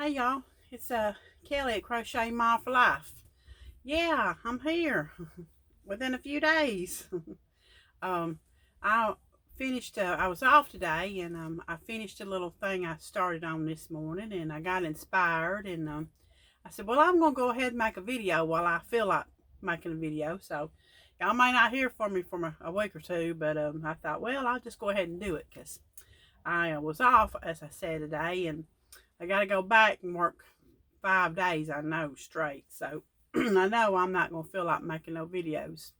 Hey y'all, it's Kelly at Crochet Mom for Life. Yeah, I'm here within a few days. um, I finished. I was off today, and I finished a little thing I started on this morning, and I got inspired, and I said, well, I'm gonna go ahead and make a video while I feel like making a video. So y'all may not hear from me for a week or two, but I thought, well, I'll just go ahead and do it because I was off, as I said today, and I got to go back and work 5 days, I know, straight. So I know I'm not going to feel like making no videos.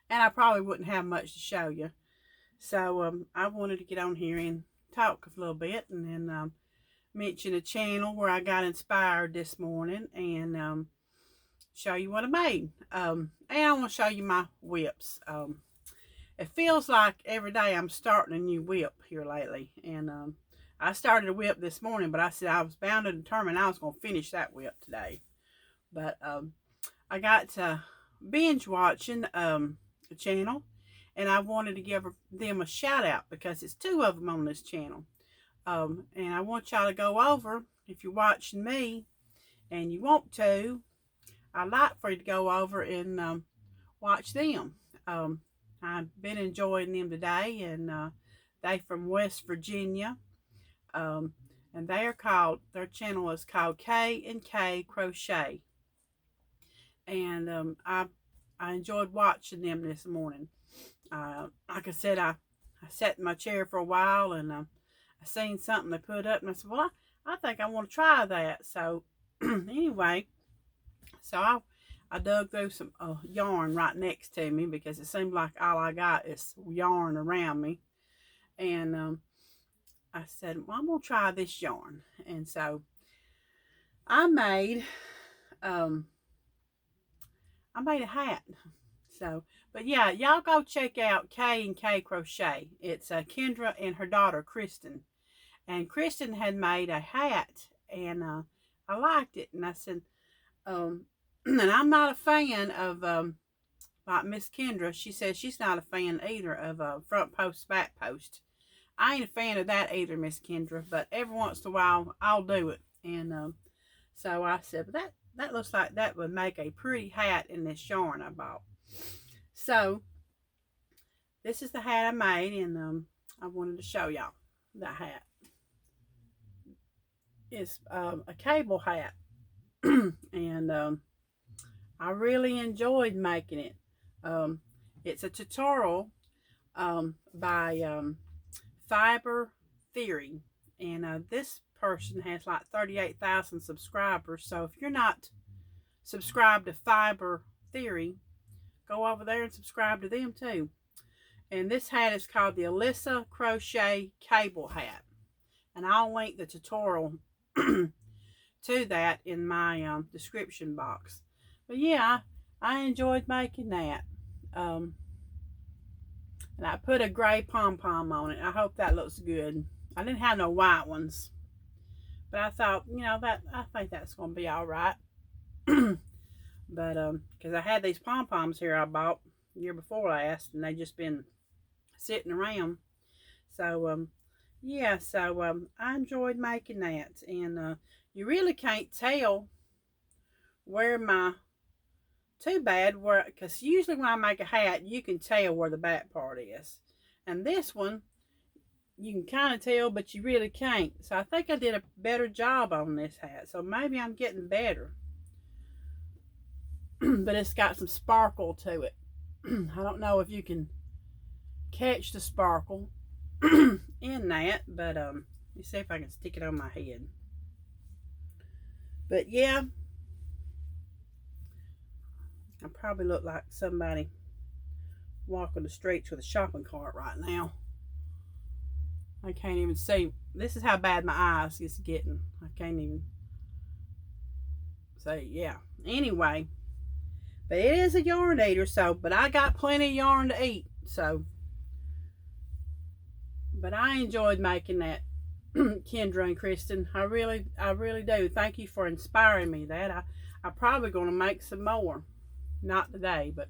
And I probably wouldn't have much to show you. So I wanted to get on here and talk a little bit and then mention a channel where I got inspired this morning and show you what I made. And I want to show you my whips. It feels like every day I'm starting a new whip here lately. And I started a whip this morning, but I said I was bound and determined I was going to finish that whip today. But I got to binge watching a channel, and I wanted to give them a shout out because it's two of them on this channel. And I want y'all to go over, if you're watching me and you want to, I'd like for you to go over and watch them. I've been enjoying them today, and they from West Virginia. And they are called, their channel is called K&K Crochet. And I enjoyed watching them this morning. Like I said, I sat in my chair for a while, and I seen something they put up, and I said, well, I think I want to try that. So anyway, so I dug through some yarn right next to me because it seemed like all I got is yarn around me. And I said, well, I'm going to try this yarn. And so I made a hat. So, but yeah, y'all go check out K&K Crochet. It's Kendra and her daughter, Kristen. And Kristen had made a hat, and I liked it. And I said, and I'm not a fan of, like Miss Kendra, she says she's not a fan either of front post, back post. I ain't a fan of that either, Miss Kendra, but every once in a while I'll do it. And so I said, but that looks like that would make a pretty hat in this yarn I bought. So this is the hat I made, and I wanted to show y'all the hat. It's a cable hat, and I really enjoyed making it. It's a tutorial by Fiber Theory, and this person has like 38,000 subscribers. So if you're not subscribed to Fiber Theory, go over there and subscribe to them too. And this hat is called the Alyssa Crochet Cable Hat, and I'll link the tutorial to that in my description box. But yeah, I enjoyed making that. And I put a gray pom-pom on it. I hope that looks good. I didn't have no white ones, but I thought, I think that's going to be all right. But because I had these pom-poms here I bought year before last, and they just been sitting around. So yeah, so I enjoyed making that, and you really can't tell where my because usually when I make a hat, you can tell where the back part is. And this one, you can kind of tell, but you really can't. So I think I did a better job on this hat. So maybe I'm getting better. But it's got some sparkle to it. I don't know if you can catch the sparkle in that, but let me see if I can stick it on my head. But yeah, I probably look like somebody walking the streets with a shopping cart right now. I can't even see. This is how bad my eyes is getting. I can't even say, yeah. Anyway, but it is a yarn eater, so, but I got plenty of yarn to eat, so. But I enjoyed making that, Kendra and Kristen. I really do. Thank you for inspiring me that. I'm probably going to make some more. Not today, but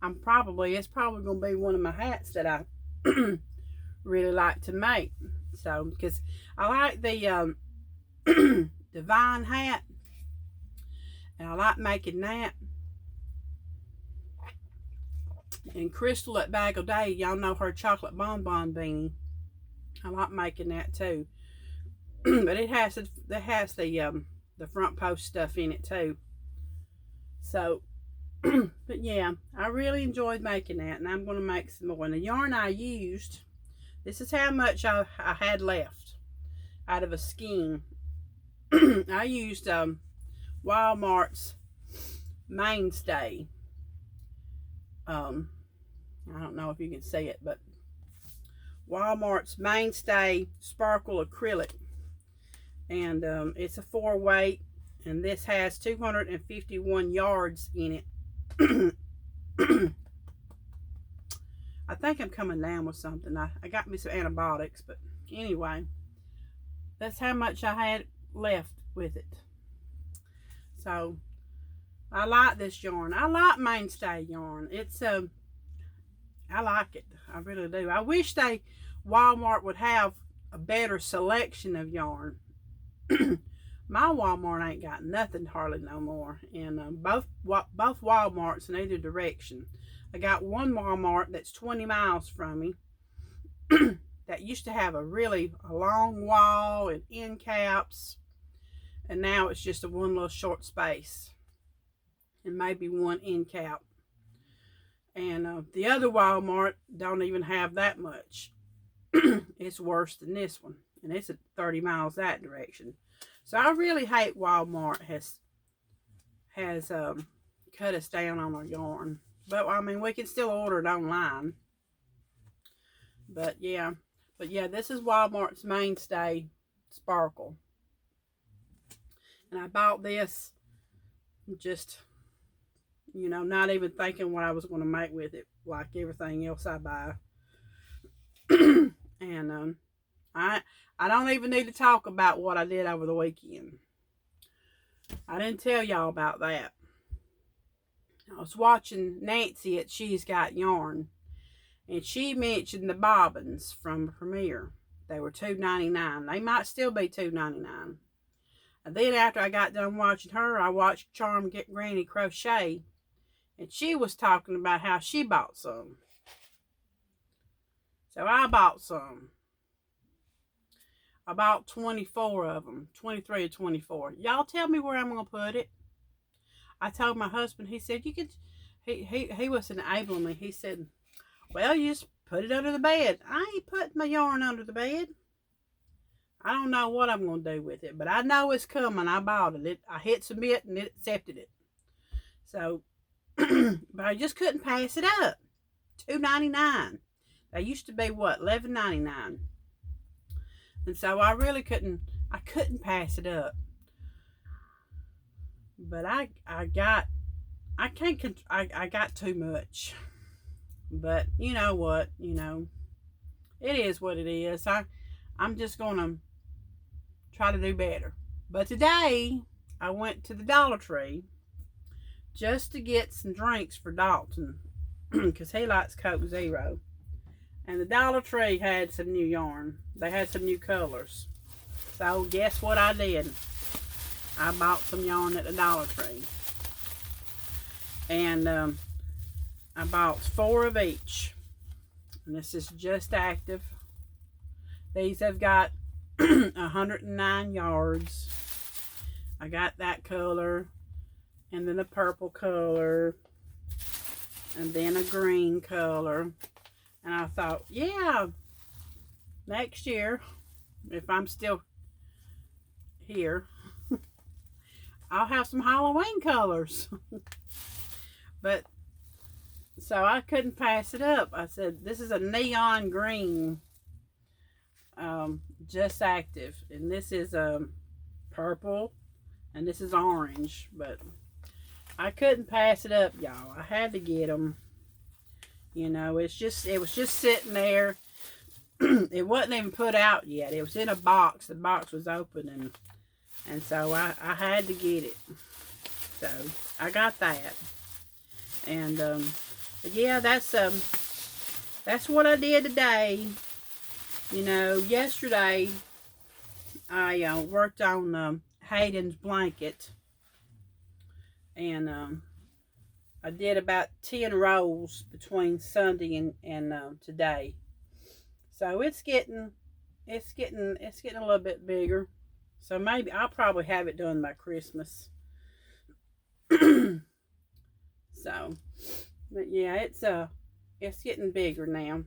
it's probably going to be one of my hats that I really like to make. So, because I like the divine hat, and I like making that. And Crystal at Bagel Day, y'all know her chocolate bonbon beanie. I like making that too. But it has the front post stuff in it too. So, but yeah, I really enjoyed making that, and I'm going to make some more. And the yarn I used, this is how much I had left out of a skein. I used Walmart's Mainstay. I don't know if you can see it, but Walmart's Mainstay Sparkle Acrylic. And it's a 4-weight, and this has 251 yards in it. I think I'm coming down with something. I got me some antibiotics, but anyway, that's how much I had left with it. So I like this yarn. I like Mainstay yarn. It's I like it. I really do. I wish Walmart would have a better selection of yarn. My Walmart ain't got nothing hardly no more. And both Walmarts in either direction. I got one Walmart that's 20 miles from me that used to have a long wall and end caps, and now it's just one little short space and maybe one end cap. And the other Walmart don't even have that much. It's worse than this one, and it's at 30 miles that direction. So I really hate Walmart has cut us down on our yarn. But I mean, we can still order it online. But yeah, this is Walmart's Mainstay Sparkle. And I bought this just, not even thinking what I was going to make with it, like everything else I buy. And I don't even need to talk about what I did over the weekend. I didn't tell y'all about that. I was watching Nancy at She's Got Yarn, and she mentioned the bobbins from Premier. They were $2.99. They might still be $2.99. And then after I got done watching her, I watched Charm Get Granny Crochet, and she was talking about how she bought some. So I bought some. I bought 24 of them, 23 or 24. Y'all tell me where I'm going to put it. I told my husband, he said, you could, he was enabling me. He said, well, you just put it under the bed. I ain't putting my yarn under the bed. I don't know what I'm going to do with it, but I know it's coming. I bought it. I hit submit and it accepted it. So, but I just couldn't pass it up. $2.99. They used to be what, $11.99. And so I really couldn't pass it up. But I got too much. But you know what, it is what it is. I'm just gonna try to do better. But today I went to the Dollar Tree just to get some drinks for Dalton because he likes Coke Zero. And the Dollar Tree had some new yarn. They had some new colors. So guess what I did? I bought some yarn at the Dollar Tree. And I bought 4 of each. And this is Just Active. These have got 109 yards. I got that color. And then a purple color. And then a green color. And I thought, yeah, next year, if I'm still here, I'll have some Halloween colors. But, so I couldn't pass it up. I said, this is a neon green, Just Active. And this is purple, and this is orange. But I couldn't pass it up, y'all. I had to get them. It was just sitting there. It wasn't even put out yet. It was in a box. The box was open, and so I had to get it. So I got that. And yeah, that's what I did today. Yesterday I worked on Hayden's blanket, and I did about 10 rows between Sunday and today. So it's getting a little bit bigger. So maybe I'll probably have it done by Christmas. So, but yeah, it's getting bigger now.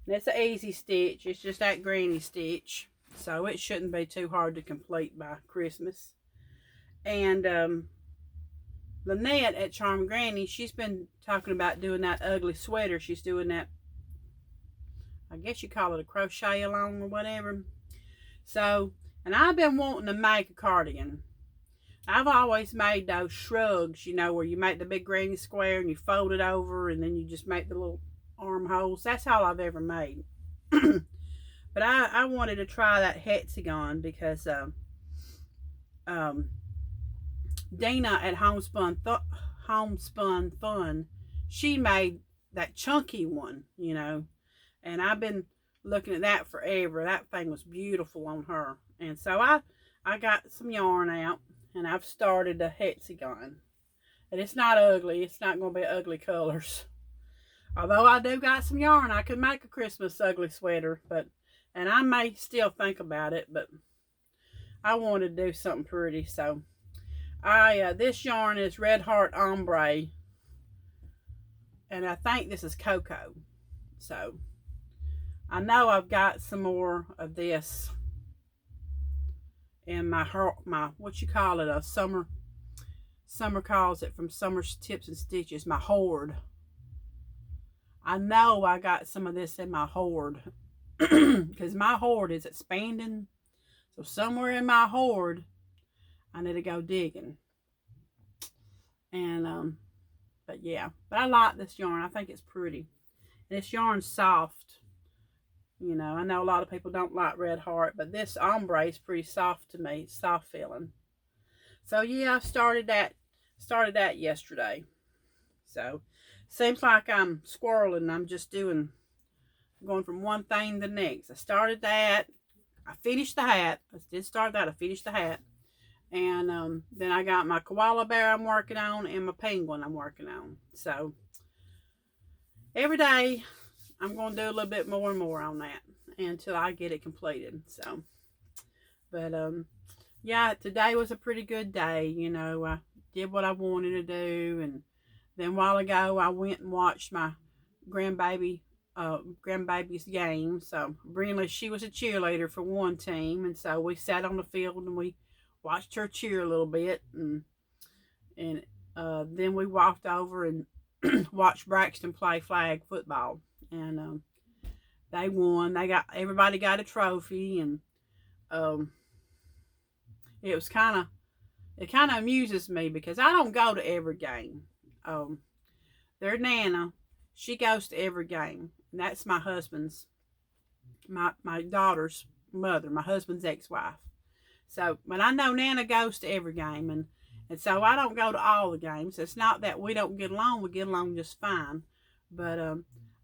And it's an easy stitch. It's just that granny stitch. So it shouldn't be too hard to complete by Christmas. And Lynette at Charm Granny, she's been talking about doing that ugly sweater. She's doing that, I guess you call it a crochet along or whatever. So, and I've been wanting to make a cardigan. I've always made those shrugs, where you make the big granny square and you fold it over and then you just make the little armholes. That's all I've ever made. But I wanted to try that hexagon because Dana at Homespun Fun, she made that chunky one, and I've been looking at that forever. That thing was beautiful on her. And so I got some yarn out and I've started a hexagon. And it's not ugly. It's not going to be ugly colors. Although I do got some yarn, I could make a Christmas ugly sweater, and I may still think about it, but I want to do something pretty. So this yarn is Red Heart Ombre, and I think this is cocoa. So I know I've got some more of this in my what you call it, a summer calls it from Summer's Tips and Stitches, my hoard. I know I got some of this in my hoard because my hoard is expanding. So somewhere in my hoard, I need to go digging. And but I like this yarn. I think it's pretty. And this yarn's soft. I know a lot of people don't like Red Heart, but this ombre is pretty soft to me. It's soft feeling. So yeah, I started that yesterday. So seems like I'm squirreling. I'm just going from one thing to the next. I started that. I finished the hat. I did start that. I finished the hat. And then I got my koala bear I'm working on and my penguin I'm working on. So every day I'm going to do a little bit more and more on that until I get it completed. So, but yeah, today was a pretty good day. I did what I wanted to do, and then a while ago I went and watched my grandbaby's game. So Brinley, she was a cheerleader for one team, and so we sat on the field and we watched her cheer a little bit, and then we walked over and watched Braxton play flag football, and they won. Everybody got a trophy, and it kind of amuses me because I don't go to every game. Their Nana, she goes to every game, and that's my husband's, my daughter's mother, my husband's ex-wife. So, but I know Nana goes to every game, and so I don't go to all the games. It's not that we don't get along; we get along just fine. But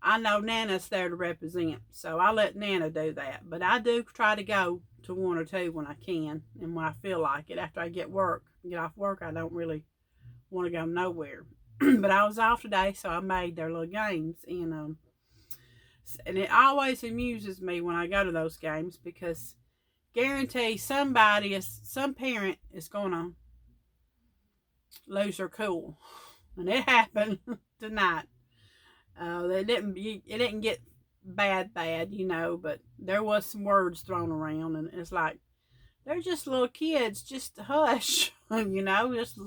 I know Nana's there to represent, so I let Nana do that. But I do try to go to one or two when I can and when I feel like it. After I get off work, I don't really want to go nowhere. But I was off today, so I made their little games, and it always amuses me when I go to those games because guarantee some parent is gonna lose their cool, and it happened tonight. It didn't get bad, but there was some words thrown around, and it's like they're just little kids. Just hush, just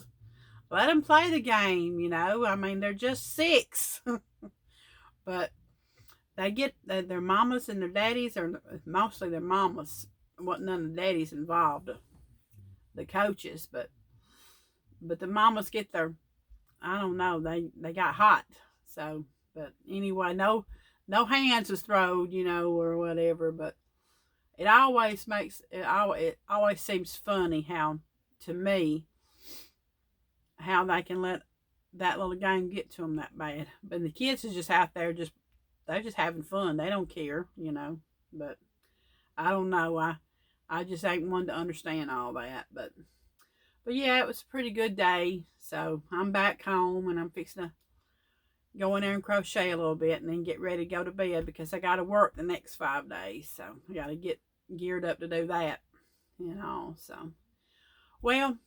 let them play the game. I mean, they're just 6, but they get their mamas and their daddies, or mostly their mamas. Wasn't none of the daddies involved, the coaches, but the mamas get their, I don't know, they got hot. So, but anyway, no hands was thrown, or whatever. But it always seems funny how, to me, how they can let that little game get to them that bad. But the kids are just out there, they're just having fun. They don't care, But I don't know. I just ain't one to understand all that. But yeah, it was a pretty good day. So I'm back home and I'm fixing to go in there and crochet a little bit and then get ready to go to bed because I got to work the next 5 days. So I got to get geared up to do that, So, well,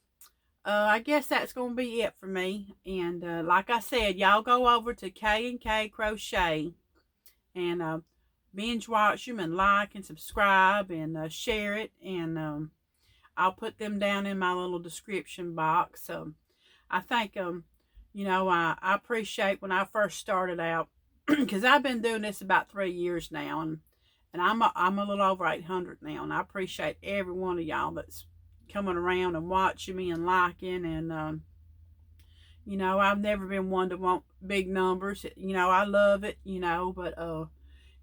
I guess that's going to be it for me. And like I said, y'all go over to K&K Crochet and binge watch them and like and subscribe and share it. And I'll put them down in my little description box. I think, I appreciate when I first started out because I've been doing this about 3 years now. And I'm a little over 800 now. And I appreciate every one of y'all that's coming around and watching me and liking. And, I've never been one to want big numbers. I love it, but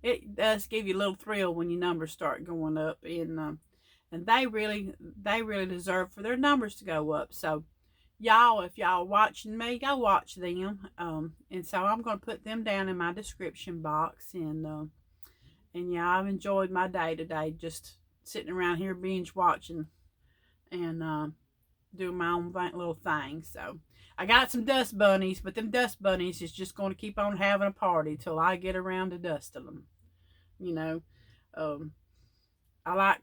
it does give you a little thrill when your numbers start going up. And they really deserve for their numbers to go up. So, y'all, if y'all watching me, go watch them. And so I'm going to put them down in my description box. And yeah, I've enjoyed my day today, just sitting around here binge watching and doing my own little thing. So I got some dust bunnies, but them dust bunnies is just going to keep on having a party till I get around to dusting them. I like,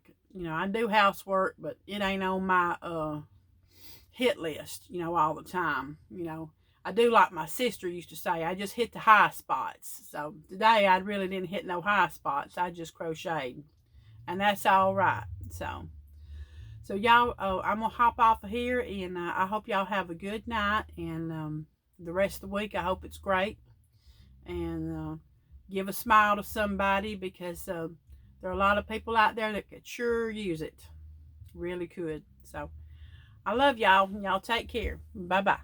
I do housework, but it ain't on my hit list, all the time. I do like my sister used to say, I just hit the high spots. So today I really didn't hit no high spots. I just crocheted. And that's all right. So y'all, I'm going to hop off of here. And I hope y'all have a good night. And the rest of the week, I hope it's great. And give a smile to somebody because there are a lot of people out there that could sure use it. Really could. So I love y'all. Y'all take care. Bye-bye.